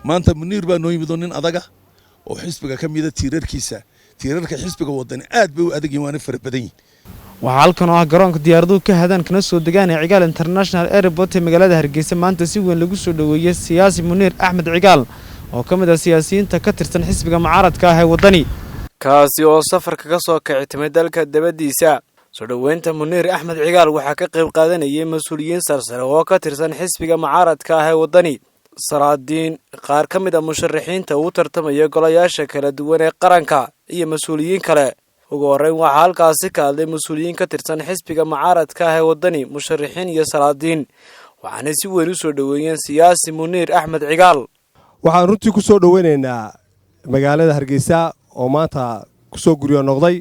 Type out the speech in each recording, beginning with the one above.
maanta Muniir baa noo yimid nin adaga oo xisbiga ka mid ah tiirarka xisbiga wadani aad bay u adag yihiin waana farabadan yihiin waxa halkan oo ah garoonka diyaaraduhu ka hadaan kana soo degaan Cigaal International Airport ee magaalada Hargeysa maanta si weyn lagu soo dhaweeyay siyaasi Muniir Ahmed Cigaal oo ka mid ah siyaasiyiinta ka tirsan xisbiga mucaaradka ah ee wadani kaasi oo safar kaga soo kacay timid dalka dabadiisa soo dhaweynta Muniir Ahmed Cigaal waxa ka qayb qaadanayay mas'uuliyiin sarsare oo ka tirsan xisbiga mucaaradka ah ee wadani saraadiin qaar ka mid ah musharaxiinta uu tartamaya golayaasha kala duwan ee qaranka iyo mas'uuliyiin kale ugu horeyn waxa halkaasi ka hadlay mas'uuliyiin ka tirsan xisbiga mucaaradka ah ee wadani musharaxiin iyo saraadiin waxaana si weyn u soo dhaweeyeen siyaasi Muniir Ahmed Cigaal waxaan runtii ku soo dhaweynaynaa magaalada Hargeysa oo maanta ku soo guriyo noqday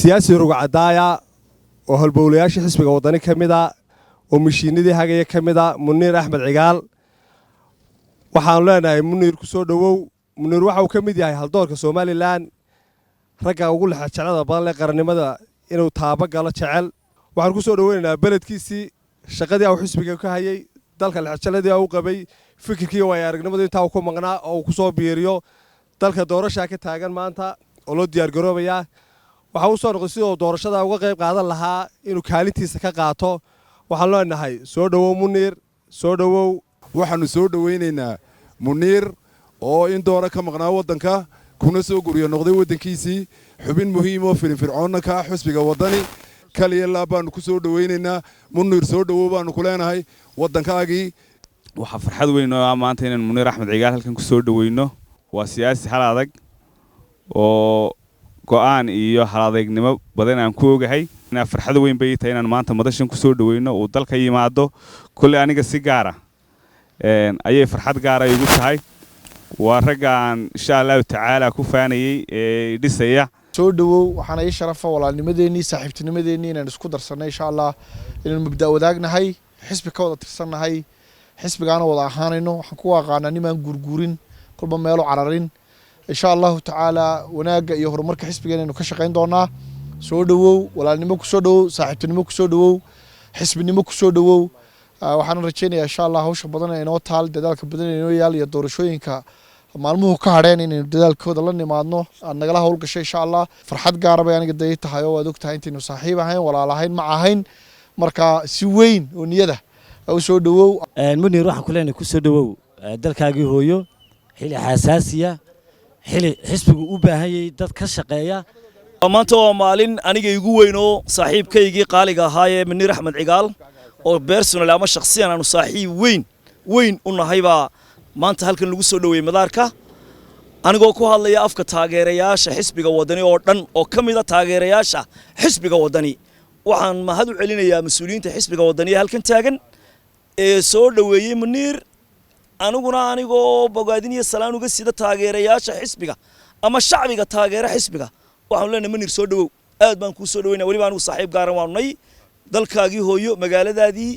siyaasi rugcadaaya oo halbowlayaasha xisbiga wadani kamid ah oo mishiinadii hagaya kamid ah Muniir Ahmed Cigaal waxaan leenahay Muniir ku soo dhawow Muniir waxa uu kamid yahay haldoorka Soomaaliland ragga ugu lixajacada badan ee qarannimada inuu taaba galo jecel waxaan ku soo dhaweynaynaa beledkiisii shaqadii uu xisbiga ka hayay dalka lixajaladii uu qabay fikirkii way aragnimada inta uu ku maqnaa oo uu ku soo biiriyo dalka doorasho ka taagan maanta oo loo diyaar garoobaya waxa uu soo noqday sidoo doorashada uga qayb qaadan lahaa inuu kaalintiisa ka qaato waxaan leenahay soo dhawow Muniir soo dhawow waxaanu soo dhaweynaynaa Muniir oo in doora ka maqnaa wadanka kuna soo guriyo noqday wadankiisii xubin muhiim oo firfircoon ka xisbiga wadani kaliya baanu ku soo dhaweynaynaa Muniir soo dhawow baanu ku leenahay wadankaagii waxa farxad weyn oo maanta inaan Muniir Ahmed Cigaal halkan ku soo dhaweyno waa siyaasi hal adag oo go'aan iyo hal adeegnimo badan aan ku ogahay inaan farxad weyn bay tahay inaan maanta madashan ku soo dhaweyno oo dalka yimaado kulli aniga si gaar ah ayay farxad gaar ah igu tahay waa raggaan insha Allah tacaala ku faanayay ee dhisaya soo dhawow waxaan ay sharaf walaalnimadeennii saaxiibtinimadeennii inaan isku darsanay insha Allah inaan mabda wadaagnahay xisbi ka wada tirsanahay xisbigaana wada ahaanayno waxaan ku aqaanaa nimaan gurgurin kulba meelo cararin insha Allah tacaala wanaaga iyo horumarka xisbigeena inuu ka shaqeyn doonaa soo dhawow walaalnimo ku soo dhawow saaxiibtinimo ku soo dhawow xisbinimo ku soo dhawow waxaan rajaynayaa insha Allah hawsha badan ee inoo taal dadaalka badan ee inoo yaal iyo doorashooyinka maalmuhu ka hadheen inaynu dadaalkooda la nimaadno aan nagala hawl gashay insha Allah farxad gaar ah bay aniga day tahay oo aad ogtahay intaanu saaxiib ahayn walaalahayn ma ahayn marka si weyn oo niyada u soo dhawow Muniir waxaan ku leenahay ku soo dhawow dalkaagii hooyo xili xasaasiya xili xisbigu u baahayay dad ka shaqeeya maanta waa maalin aniga igu weyn oo saaxiibkaygii qaaliga ahaa ee Muniir Ahmed Cigaal oo personal ama shakhsiyan aanu saaxiib weyn u nahay baa maanta halkan lagu soo dhaweeyay madaarka anigoo ku hadlaya afka taageerayaasha xisbiga wadani oo dhan oo kamid ah taageerayaasha xisbiga wadani waxaan mahad u celinayaa mas'uuliyiinta xisbiga wadani halkan taagan ee soo dhaweeyay Muniir anigoo bogaadin iyo salaan uga sida taageerayaasha xisbiga ama shacbiga taageera xisbiga waxaan leenahay Muniir soo dhawow aad baan ku soo dhaweynaa waliba anigu saaxiib gaar ah waanay dalkaagii hooyo magaaladaadii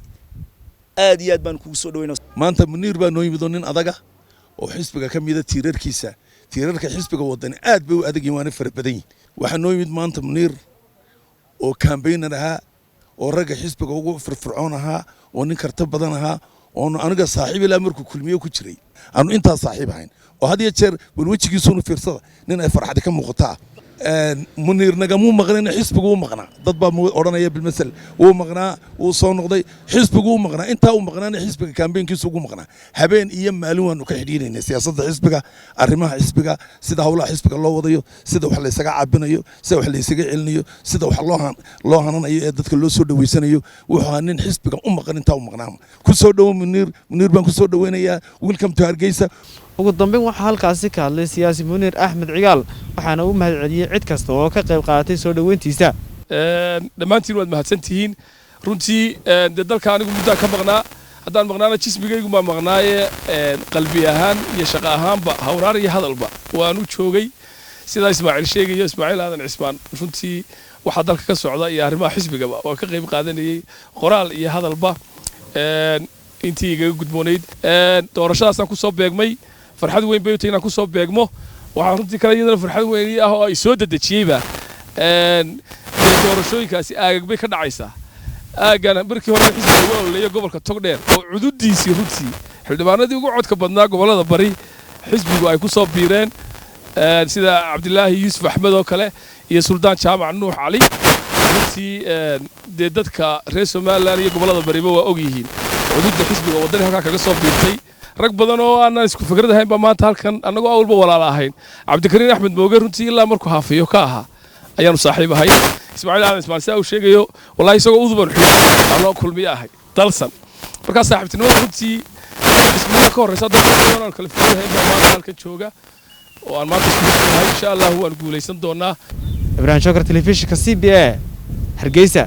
aad iyo aad baan kugu soo dhaweynaa maanta Muniir baa noo yimid nin adaga oo xisbiga ka mid ah tiirarka xisbiga wadani aad bay u adag yihiin waana farabadan yihiin waxa noo yimid maanta Muniir oo campaigner ahaa oo ragga xisbiga ugu firfircoon ahaa oo nin karti badan ahaa oo aniga saaxiib ilaa markuu kulmiyo ku jiray aanu intaa saaxiib ahayn oo had iyo jeer wajigiisuna fiirsada nin ay farxad ka muuqata Muniir nagamu maqnaa xisbigu u maqnaa dad baa oranaya bil masal uu maqnaa uu soo noqday xisbigu u maqnaa inta uu maqnaana xisbiga campaignkiisu ugu maqnaa habeen iyo maalin waanu ka xidhiidhnay siyaasadda xisbiga arrimaha xisbiga sida hawlaha xisbiga loo wadayo sida wax la isaga caabinayo sida wax la isaga celinayo sida wax loo hananayo ee dadka loo soo dhaweysanayo wuxuu nin xisbiga u maqan inta uu maqnaa ku soo dhawo Muniir baan ku soo dhaweynayaa welcome to Hargeysa ugu dambeyn waxa halkaasi ka hadlay siyaasi Muniir Ahmed Cigaal waxaana uu mahad celiyay cid kasta oo ka qayb qaadatay soo dhaweyntiisa dhamaantiin waad mahadsantihiin runtii dalka anigu muddo ka maqnaa haddaan maqnaana jismigaygu ma maqnaaye qalbi ahaan iyo shaqo ahaanba hawraar iyo hadalba waan u joogay sida Ismaaciil sheegayo Ismaaciil aadan Cismaan runtii waxa dalka ka socda iyo arrimaha xisbigaba waa ka qayb qaadanayay qoraal iyo hadalba intii iga gudboonayd doorashadaasaan ku soo beegmay farxad weyn bay u tahay inaan ku soo beegmo waxaan runtii kale iyadana farxad weyn ah oo ay soo dadajiyayba doorashooyinkaasi aagag bay ka dhacaysaa aagana markii hore xisbiga loo leeyo gobolka Togdheer oo cududiisii runtii xildhibaanadii ugu codka badnaa gobolada bari xisbigu ay ku soo biireen sida Cabdilaahi Yuusuf Axmed oo kale iyo Suldaan Jaamac Nuux Cali runtii dee dadka reer Somaliland iyo gobolada bariba waa og yihiin xuduudda xisbiga wadani halka kaga soo biirtay rag badan oo aan isku fikrad ahayn ba maanta halkan anagoo awalba walaal ahayn Cabdikariin Axmed Mooge runtii ilaa markuu haafiyo ka ahaa ayaanu saaxiib ahay Ismaaciil saa uu sheegayo wallahi isagoo uduban xuloo kulmiye ahay dalsan marka saaxiibtinimada runtii ismaaciil ka horeysa dadka kala fikraday maanta halkan jooga oo aan maanta isku insha Allah waan guuleysan doonaa Ibrahim Shakar telefishinka CBA Hargeisa